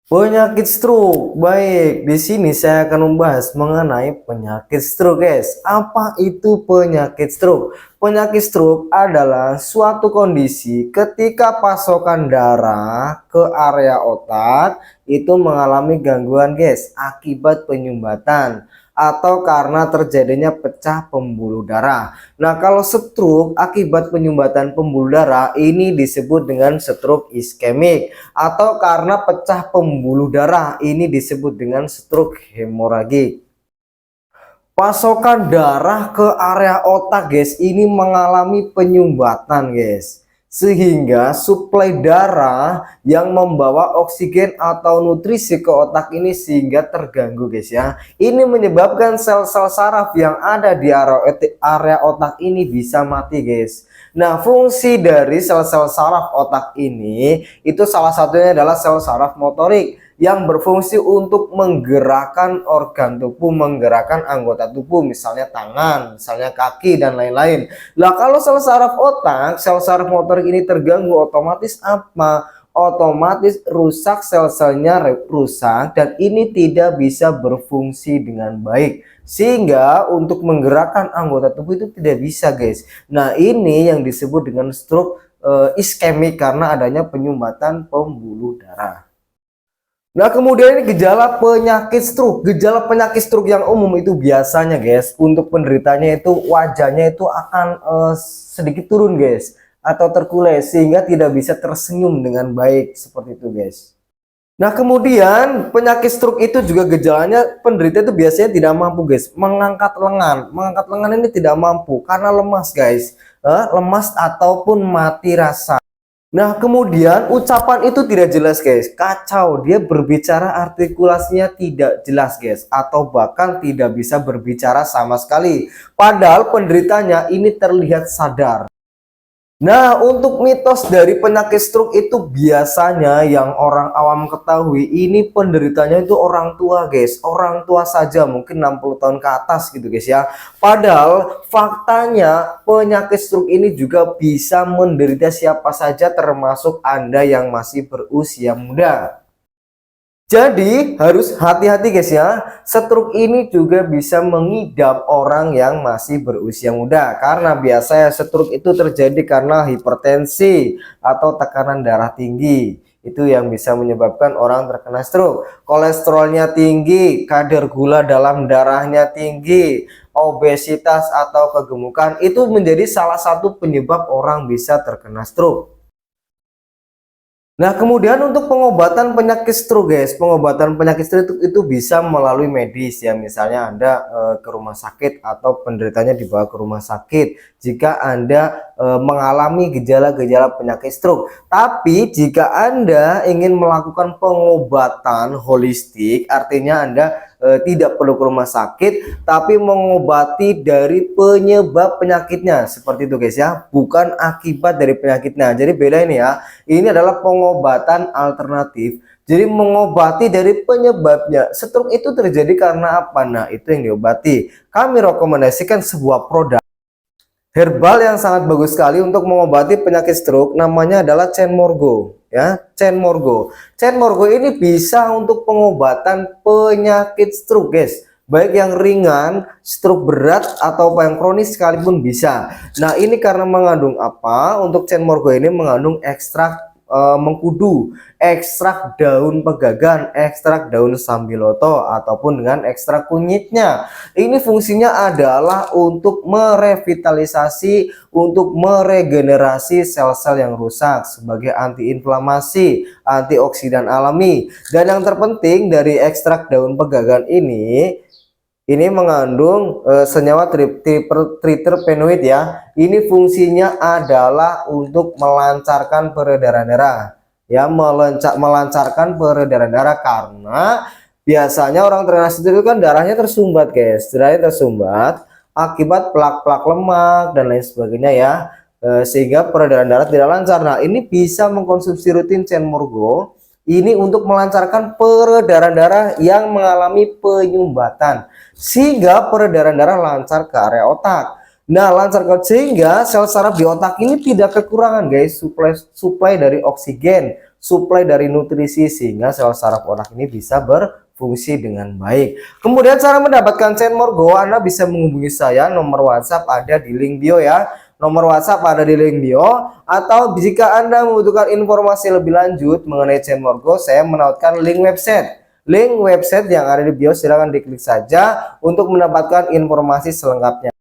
Penyakit stroke. Baik, di sini saya akan membahas mengenai penyakit stroke, guys. Apa itu penyakit stroke? Penyakit stroke adalah suatu kondisi ketika pasokan darah ke area otak itu mengalami gangguan, guys, akibat penyumbatan atau karena terjadinya pecah pembuluh darah. Nah, kalau stroke akibat penyumbatan pembuluh darah ini disebut dengan stroke iskemik, atau karena pecah pembuluh darah ini disebut dengan stroke hemoragik. Pasokan darah ke area otak, guys, ini mengalami penyumbatan, guys, sehingga suplai darah yang membawa oksigen atau nutrisi ke otak ini sehingga terganggu, guys ya. Ini menyebabkan sel-sel saraf yang ada di area otak ini bisa mati, guys. Nah, fungsi dari sel-sel saraf otak ini itu salah satunya adalah sel saraf motorik yang berfungsi untuk menggerakkan organ tubuh, menggerakkan anggota tubuh, misalnya tangan, misalnya kaki, dan lain-lain. Nah, kalau sel saraf otak, sel saraf motorik ini terganggu, otomatis apa? Otomatis rusak, sel-selnya rusak, dan ini tidak bisa berfungsi dengan baik. Sehingga untuk menggerakkan anggota tubuh itu tidak bisa, guys. Nah, ini yang disebut dengan stroke iskemik karena adanya penyumbatan pembuluh darah. Nah, kemudian ini gejala penyakit stroke. Gejala penyakit stroke yang umum itu biasanya, guys, untuk penderitanya itu wajahnya itu akan sedikit turun, guys, atau terkulai sehingga tidak bisa tersenyum dengan baik seperti itu, guys. Nah, kemudian penyakit stroke itu juga gejalanya penderita itu biasanya tidak mampu, guys, mengangkat lengan. Mengangkat lengan ini tidak mampu karena lemas, guys. Lemas ataupun mati rasa. Nah, kemudian ucapan itu tidak jelas, guys. Kacau, dia berbicara artikulasinya tidak jelas, guys, atau bahkan tidak bisa berbicara sama sekali. Padahal penderitanya ini terlihat sadar. Nah, untuk mitos dari penyakit stroke itu biasanya yang orang awam ketahui ini penderitanya itu orang tua, guys. Orang tua saja, mungkin 60 tahun ke atas gitu, guys ya. Padahal faktanya penyakit stroke ini juga bisa menderita siapa saja, termasuk Anda yang masih berusia muda. Jadi harus hati-hati, guys ya. Stroke ini juga bisa mengidap orang yang masih berusia muda. Karena biasanya stroke itu terjadi karena hipertensi atau tekanan darah tinggi. Itu yang bisa menyebabkan orang terkena stroke. Kolesterolnya tinggi, kadar gula dalam darahnya tinggi, obesitas atau kegemukan itu menjadi salah satu penyebab orang bisa terkena stroke. Nah, kemudian untuk pengobatan penyakit stroke, guys, pengobatan penyakit stroke itu bisa melalui medis ya. Misalnya Anda ke rumah sakit atau penderitanya dibawa ke rumah sakit jika Anda mengalami gejala-gejala penyakit stroke. Tapi jika Anda ingin melakukan pengobatan holistik, artinya Anda tidak perlu ke rumah sakit tapi mengobati dari penyebab penyakitnya, seperti itu, guys ya, bukan akibat dari penyakitnya. Jadi beda ini ya. Ini adalah pengobatan alternatif. Jadi mengobati dari penyebabnya. Stroke itu terjadi karena apa? Nah, itu yang diobati. Kami rekomendasikan sebuah produk herbal yang sangat bagus sekali untuk mengobati penyakit stroke, namanya adalah Cenmorgo ya. Cenmorgo ini bisa untuk pengobatan penyakit stroke, guys, baik yang ringan, stroke berat, atau yang kronis sekalipun bisa. Nah, ini karena mengandung apa? Untuk Cenmorgo ini mengandung ekstrak mengkudu, ekstrak daun pegagan, ekstrak daun sambiloto, ataupun dengan ekstrak kunyitnya. Ini fungsinya adalah untuk merevitalisasi, untuk meregenerasi sel-sel yang rusak sebagai antiinflamasi, antioksidan alami. Dan yang terpenting dari ekstrak daun pegagan ini mengandung senyawa triterpenoid ya. Ini fungsinya adalah untuk melancarkan peredaran darah ya, melancarkan peredaran darah, karena biasanya orang terkena stroke itu kan darahnya tersumbat, guys. Darahnya tersumbat akibat plak-plak lemak dan lain sebagainya ya, sehingga peredaran darah tidak lancar. Nah, ini bisa mengkonsumsi rutin Cenmorgo ini untuk melancarkan peredaran darah yang mengalami penyumbatan, sehingga peredaran darah lancar ke area otak. Nah, lancar sehingga sel saraf di otak ini tidak kekurangan, guys, suplai dari oksigen, suplai dari nutrisi sehingga sel saraf otak ini bisa berfungsi dengan baik. Kemudian cara mendapatkan Cenmore Go, Anda bisa menghubungi saya, nomor WhatsApp ada di link bio ya. Nomor WhatsApp ada di link bio, atau jika Anda membutuhkan informasi lebih lanjut mengenai Cenmore Go, saya menautkan link website. Link website yang ada di bio silahkan diklik saja untuk mendapatkan informasi selengkapnya.